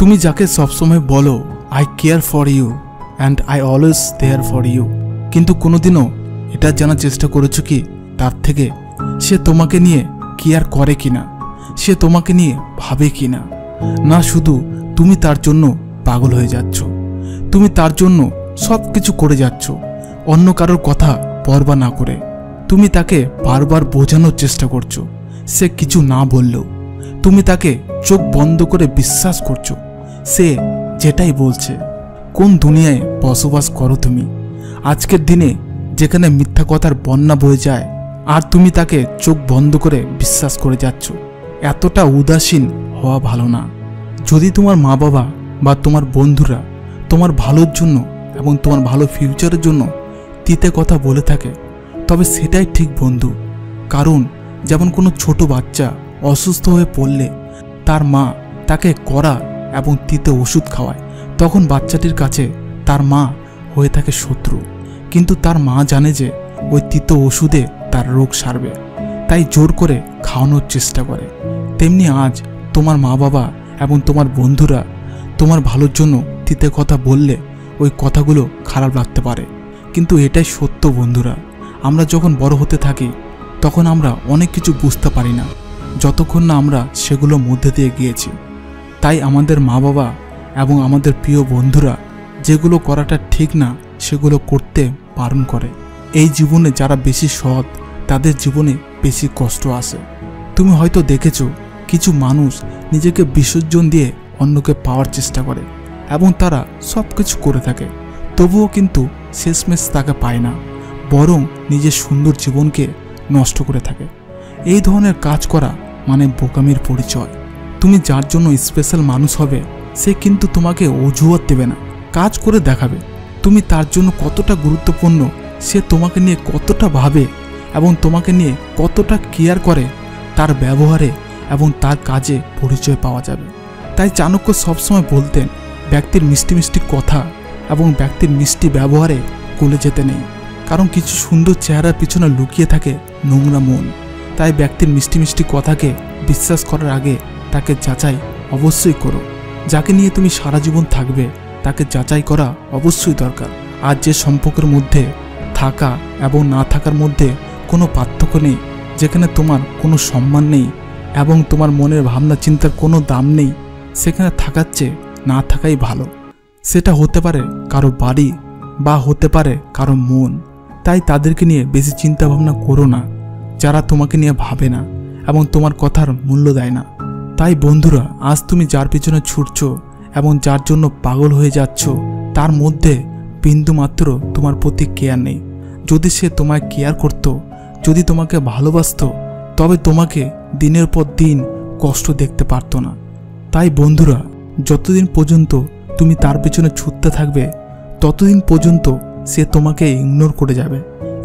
তুমি যাকে সবসময় বলো I care for you and I always there for you, কিন্তু কোনোদিনও এটা জানার চেষ্টা করেছো কি তার থেকে সে তোমাকে নিয়ে কেয়ার করে কিনা, সে তোমাকে নিয়ে ভাবে কিনা? না, শুধু তুমি তার জন্য পাগল হয়ে যাচ্ছ, তুমি তার জন্য সব কিছু করে যাচ্ছ অন্য কারোর কথা পরবা না করে। তুমি তাকে বারবার বোঝানোর চেষ্টা করছো, সে কিছু না বললেও তুমি তাকে চোখ বন্ধ করে বিশ্বাস করছো সে যেটাই বলছে। কোন দুনিয়ায় বসবাস করো তুমি? আজকের দিনে যেখানে মিথ্যা কথার বন্যা বয়ে যায় আর তুমি তাকে চোখ বন্ধ করে বিশ্বাস করে যাচ্ছ। এতটা উদাসীন হওয়া ভালো না। যদি তোমার মা বাবা বা তোমার বন্ধুরা তোমার ভালোর জন্য এবং তোমার ভালো ফিউচারের জন্য তিতে কথা বলে থাকে তবে সেটাই ঠিক বন্ধু। কারণ যেমন কোনো ছোট বাচ্চা অসুস্থ হয়ে পড়লে তার মা তাকে কড়া এবং তিতে ওষুধ খাওয়ায়, তখন বাচ্চাটির কাছে তার মা হয়ে থাকে শত্রু, কিন্তু তার মা জানে যে ওই তিতো ওষুধে তার রোগ সারবে, তাই জোর করে খাওয়ানোর চেষ্টা করে। তেমনি আজ তোমার মা বাবা এবং তোমার বন্ধুরা তোমার ভালোর জন্য তিতে কথা বললে ওই কথাগুলো খারাপ লাগতে পারে, কিন্তু এটাই সত্য বন্ধুরা। আমরা যখন বড় হতে থাকি তখন আমরা অনেক কিছু বুঝতে পারি না যতক্ষণ না আমরা সেগুলোর মধ্যে দিয়ে গিয়েছি। তাই আমাদের মা বাবা এবং আমাদের প্রিয় বন্ধুরা যেগুলো করাটা ঠিক না সেগুলো করতে বারণ করে। এই জীবনে যারা বেশি সৎ তাদের জীবনে বেশি কষ্ট আসে। তুমি হয়তো দেখেছো কিছু মানুষ নিজেকে বিসর্জন দিয়ে অন্যকে পাওয়ার চেষ্টা করে এবং তারা সব কিছু করে থাকে, তবুও কিন্তু শেষমেশ তাকে পায় না, বরং নিজের সুন্দর জীবনকে নষ্ট করে থাকে। এই ধরনের কাজ করা মানে বোকামির পরিচয়। তুমি যার জন্য স্পেশাল মানুষ হবে সে কিন্তু তোমাকে অজুহাত দেবে না, কাজ করে দেখাবে তুমি তার জন্য কতটা গুরুত্বপূর্ণ, সে তোমাকে নিয়ে কতটা ভাবে এবং তোমাকে নিয়ে কতটা কেয়ার করে। তার ব্যবহারে এবং তার কাজে পরিচয় পাওয়া যাবে। তাই চাণক্য সবসময় বলতেন ব্যক্তির মিষ্টি মিষ্টি কথা এবং ব্যক্তির মিষ্টি ব্যবহারে গলে যেতে নেই, কারণ কিছু সুন্দর চেহারার পিছনে লুকিয়ে থাকে নোংরা মন। তাই ব্যক্তির মিষ্টি মিষ্টি কথাকে বিশ্বাস করার আগে তাকে যাচাই অবশ্যই করো। যাকে নিয়ে তুমি সারা জীবন থাকবে তাকে যাচাই করা অবশ্যই দরকার। আর যে সম্পর্কের মধ্যে থাকা এবং না থাকার মধ্যে কোনো পার্থক্য নেই, যেখানে তোমার কোনো সম্মান নেই এবং তোমার মনের ভাবনা চিন্তার কোনো দাম নেই, সেখানে থাকার চেয়ে না থাকাই ভালো। সেটা হতে পারে কারো বাড়ি বা হতে পারে কারো মন। তাই তাদেরকে নিয়ে বেশি চিন্তা ভাবনা করো না যারা তোমাকে নিয়ে ভাবে না এবং তোমার কথার মূল্য দেয় না। তাই বন্ধুরা, আজ তুমি যার পিছনে ছুটছো এবং যার জন্য পাগল হয়ে যাচ্ছ তার মধ্যে বিন্দুমাত্র তোমার প্রতি কেয়ার নেই। যদি সে তোমায় কেয়ার করত, যদি তোমাকে ভালোবাসতো, তবে তোমাকে দিনের পর দিন কষ্ট দেখতে পারত না। তাই বন্ধুরা, যতদিন পর্যন্ত তুমি তার পেছনে ছুটতে থাকবে ততদিন পর্যন্ত সে তোমাকে ইগনোর করে যাবে,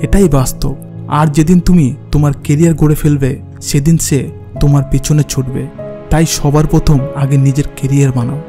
এটাই বাস্তব। আর যেদিন তুমি তোমার কেরিয়ার গড়ে ফেলবে সেদিন সে তোমার পিছনে ছুটবে। তাই সবার প্রথম আগে নিজের কেরিয়ার বানাও।